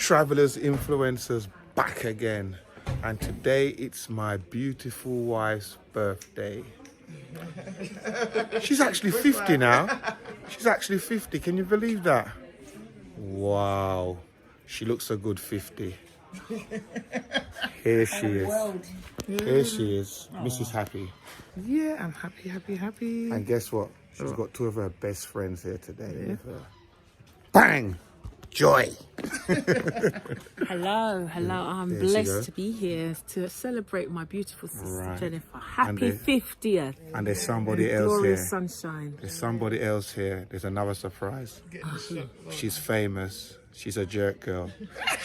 Travelers Influencers back again, and today it's my beautiful wife's birthday. She's actually 50 now. She's actually 50. Can you believe that? Wow, she looks a good 50. Here she is. Here she is. Mrs. Happy. Yeah, I'm happy. And guess what? She's got two of her best friends here today with her. Bang! Joy! Hello. I'm There she blessed goes. to be here to celebrate my beautiful sister Right. Jennifer. Happy there- 50th. And there's somebody else here. Glorious sunshine. There's somebody else here. There's another surprise. She's famous. She's a jerk girl.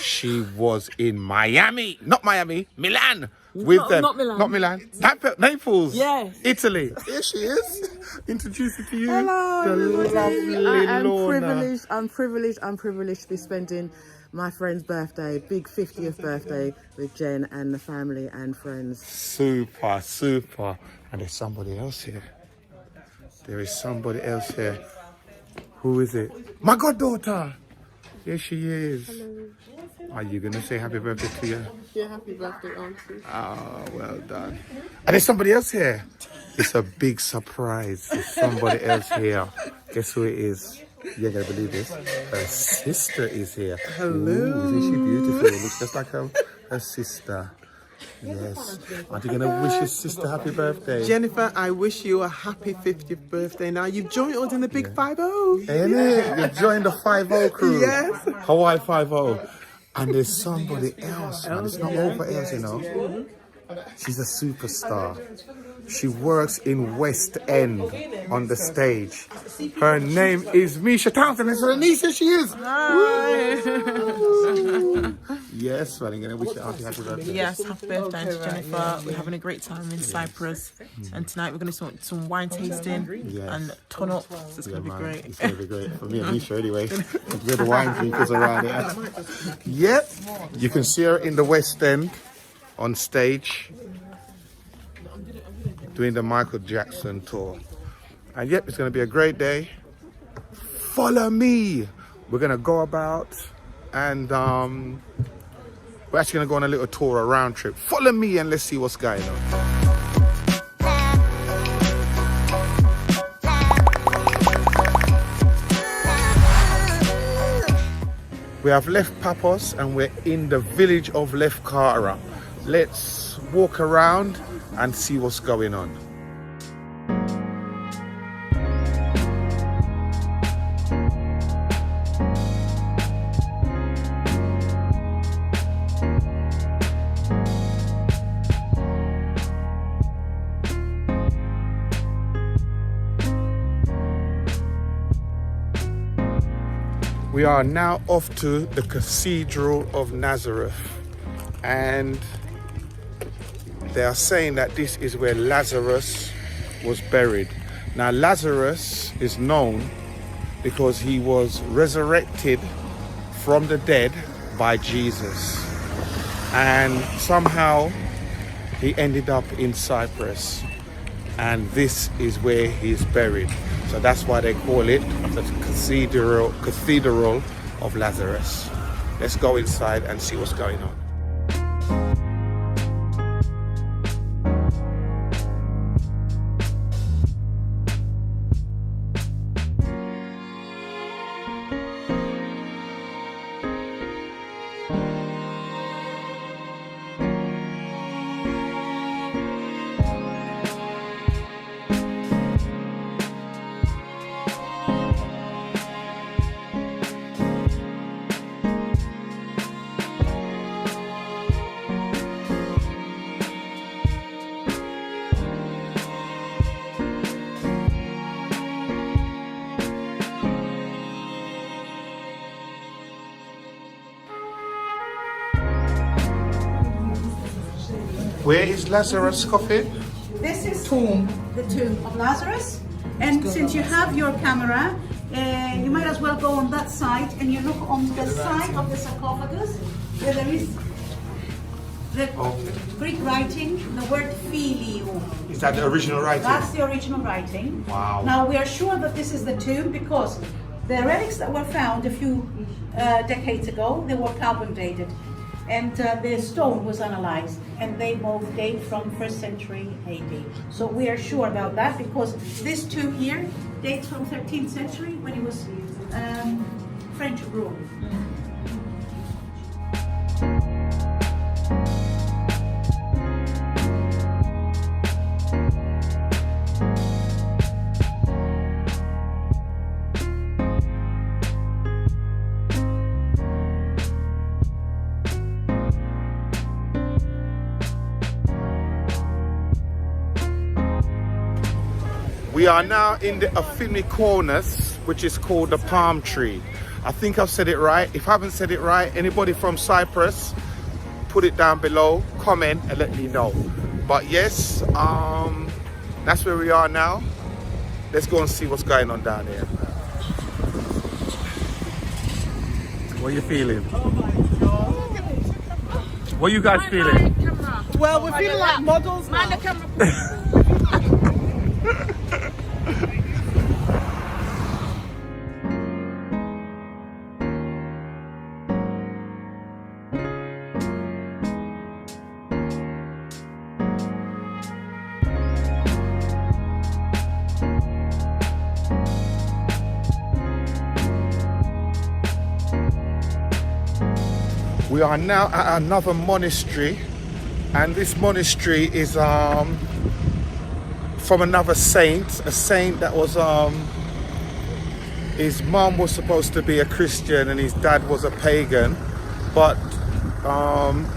She was in Miami. Not Miami. Milan. With them. Not Milan. Not Milan. Naples. Yes. Italy. Here she is. Introduce her to you. Hello, The everybody. lovely I am Lorna. I'm privileged to be spending my friend's birthday, big 50th birthday, with Jen and the family and friends. Super. And there's somebody else here. There is somebody else here. Who is it? My goddaughter. Here she is. Hello. Are you going to say happy birthday to you? Yeah, happy birthday, Auntie. Oh, well done. And there's somebody else here. It's a big surprise. There's somebody else here. Guess who it is? You're going to believe this. Her sister is here. Hello. Ooh, isn't she beautiful? Looks just like her sister. Yes. Are you going to wish your sister happy birthday? Jennifer, I wish you a happy 50th birthday. Now you've joined us in the big 5-0. Ain't it? You joined the 5-0 crew. Yes. Hawaii 5-0. And there's somebody else, man. It's not over else, you know. She's a superstar. She works in West End on the stage. Her name is Misha Townsend. It's her niece, here she is. Yes, well, I'm going to wish you happy birthday. Yes, happy birthday to Jennifer. We're having a great time in Cyprus. And tonight we're going to do some wine tasting Yes. and ton up. So it's Yeah, going to be man, great. it's going to be great. For me and Misha, anyway. We're the wine drinkers around here. Yep. You can see her in the West End on stage doing the Michael Jackson tour. And yep, it's going to be a great day. Follow me. We're going to go about and we're actually going to go on a little tour, a round trip. Follow me and let's see what's going on. We have left Paphos and we're in the village of Lefkara. Let's walk around and see what's going on. We are now off to the Cathedral of Nazareth, and they are saying that this is where Lazarus was buried. Now Lazarus is known because he was resurrected from the dead by Jesus, and somehow he ended up in Cyprus, and this is where he's buried. So that's why they call it the Cathedral of Lazarus. Let's go inside and see what's going on. Where is Lazarus' coffin? This is the tomb of Lazarus. And since you have your camera, you might as well go on that side and you look on the side of the sarcophagus where there is the Greek writing, the word filio. Is that the original writing? That's the original writing. Wow. Now we are sure that this is the tomb because The relics that were found a few decades ago, they were carbon dated, and the stone was analyzed, and they both date from 1st century AD. So we are sure about that because this tomb here dates from 13th century when it was French rule. We are now in the Afini Corners, which is called the Palm Tree. I think I've said it right. If I haven't said it right, anybody from Cyprus, put it down below, comment and let me know. But yes, that's where we are now. Let's go and see what's going on down here. What are you feeling? What are you guys feeling? Well, we're feeling like models now. We are now at another monastery, and this monastery is from another saint, a saint that was his mom was supposed to be a Christian and his dad was a pagan, but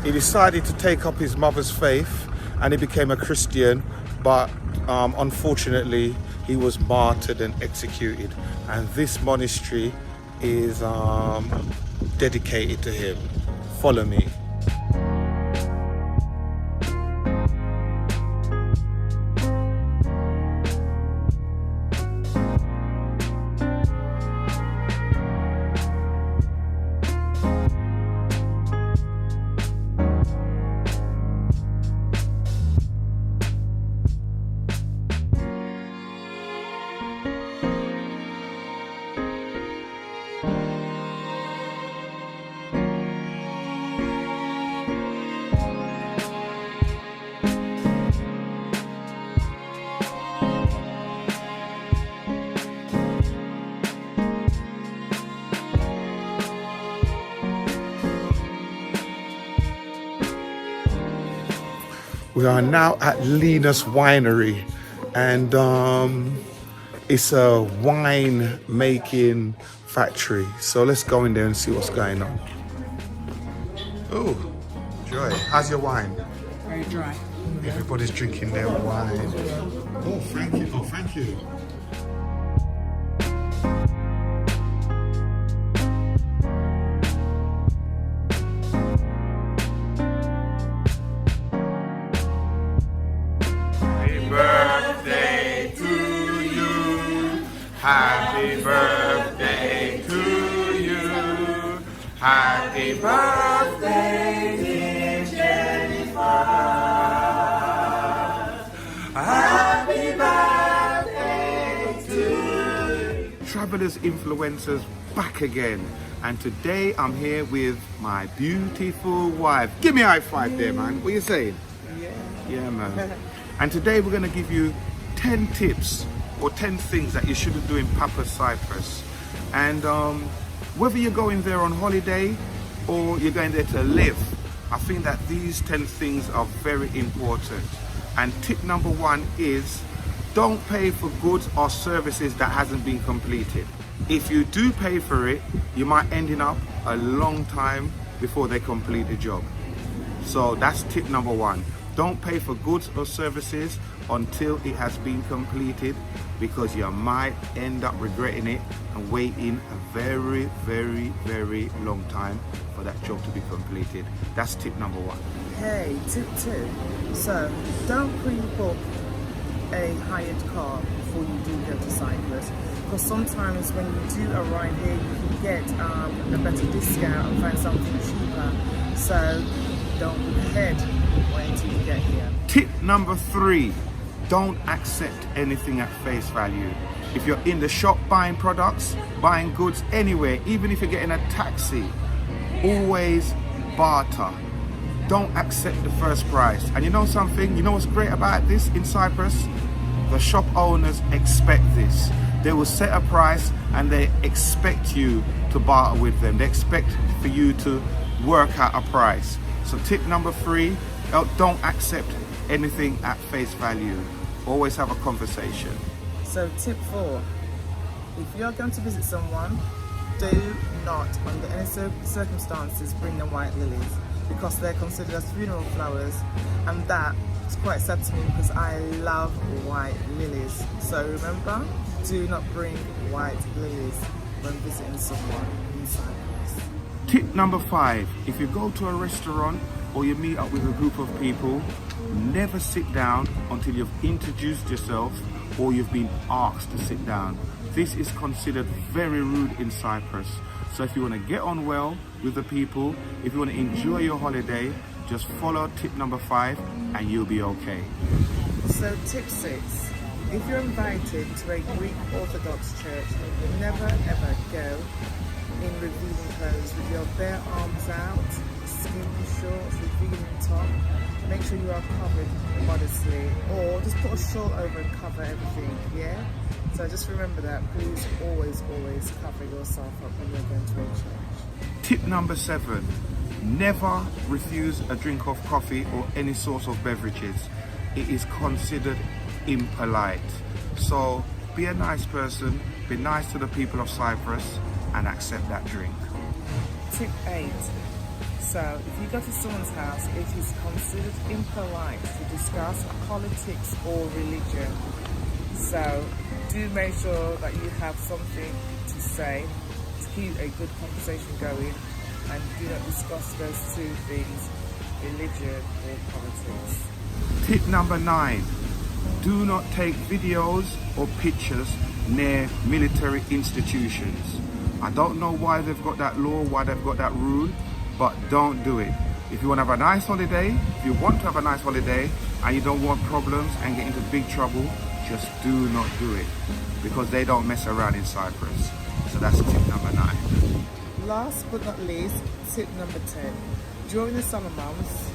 he decided to take up his mother's faith and he became a Christian, but unfortunately he was martyred and executed, and this monastery is dedicated to him. Follow me. We are now at Lena's Winery, and it's a wine making factory. So let's go in there and see what's going on. Oh, Joy, how's your wine? Very dry. Everybody's drinking their wine. Oh, thank you. Oh, thank you. Happy birthday to you. Happy birthday, dear Jennifer. Happy birthday to you. Travelers Influencers back again. And today I'm here with my beautiful wife. Give me a high five there, man. What are you saying? Yeah, man. And today we're going to give you 10 tips or 10 things that you shouldn't do in Paphos, Cyprus. And whether you're going there on holiday or you're going there to live, I think that these 10 things are very important. And tip number 1 is don't pay for goods or services that hasn't been completed. If you do pay for it, you might end up a long time before they complete the job. So that's tip number 1. Don't pay for goods or services until it has been completed, because you might end up regretting it and waiting a very, very, very long time for that job to be completed. That's tip number 1. Okay, tip 2. So, don't pre-book a hired car before you do go to Cyprus, because sometimes when you do arrive here, you can get a better discount and find something cheaper. So, don't book ahead, wait until you get here. Tip number 3. Don't accept anything at face value. If you're in the shop buying products, buying goods anywhere, even if you're getting a taxi, always barter. Don't accept the first price. And you know something? You know what's great about this in Cyprus? The shop owners expect this. They will set a price and they expect you to barter with them. They expect for you to work out a price. So tip number 3, don't accept anything at face value. Always have a conversation. So tip 4, if you're going to visit someone, do not under any circumstances bring them white lilies, because they're considered as funeral flowers, and that is quite sad to me because I love white lilies. So remember, do not bring white lilies when visiting someone in Cyprus. Tip number 5, if you go to a restaurant or you meet up with a group of people, never sit down until you've introduced yourself or you've been asked to sit down. This is considered very rude in Cyprus. So if you want to get on well with the people, if you want to enjoy your holiday, just follow tip number 5 and you'll be okay. So tip 6, if you're invited to a Greek Orthodox church, never ever go in revealing clothes with your bare arms out, skimpy shorts, revealing top. Make sure you are covered modestly, or just put a shawl over and cover everything, yeah? So just remember that, please always cover yourself up when you're going to a church. Tip number 7, never refuse a drink of coffee or any source of beverages. It is considered impolite. So be a nice person, be nice to the people of Cyprus and accept that drink. Tip 8. So, if you go to someone's house, it is considered impolite to discuss politics or religion. So, do make sure that you have something to say to keep a good conversation going, and do not discuss those two things, religion or politics. Tip number 9, do not take videos or pictures near military institutions. I don't know why they've got that law, why they've got that rule, but don't do it. If you want to have a nice holiday, if you want to have a nice holiday and you don't want problems and get into big trouble, just do not do it, because they don't mess around in Cyprus. So that's tip number 9. Last but not least, tip number 10. During the summer months,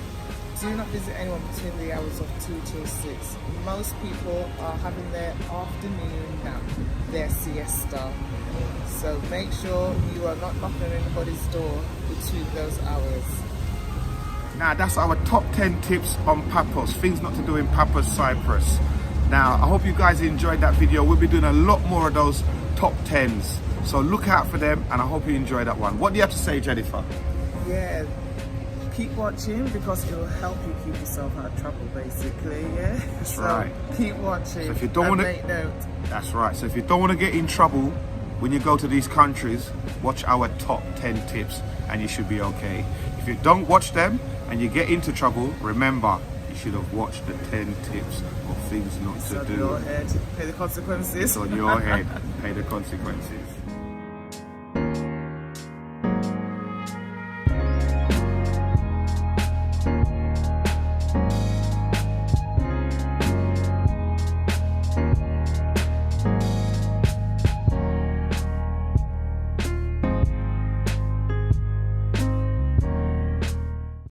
do not visit anyone between the hours of 2 till 6. Most people are having their afternoon nap, their siesta. So make sure you are not knocking on anybody's door between those hours. Now that's our top 10 tips on Paphos, things not to do in Paphos, Cyprus. Now I hope you guys enjoyed that video. We'll be doing a lot more of those top 10s. So look out for them and I hope you enjoyed that one. What do you have to say, Jennifer? Yeah, keep watching because it will help you keep yourself out of trouble basically, yeah? That's right. Keep watching So if you don't want to, make note. That's right. So if you don't want to get in trouble when you go to these countries, watch our top 10 tips and you should be okay. If you don't watch them and you get into trouble, remember, you should have watched the 10 tips of things not to do. It's on your head, pay the consequences. It's on your head, pay the consequences.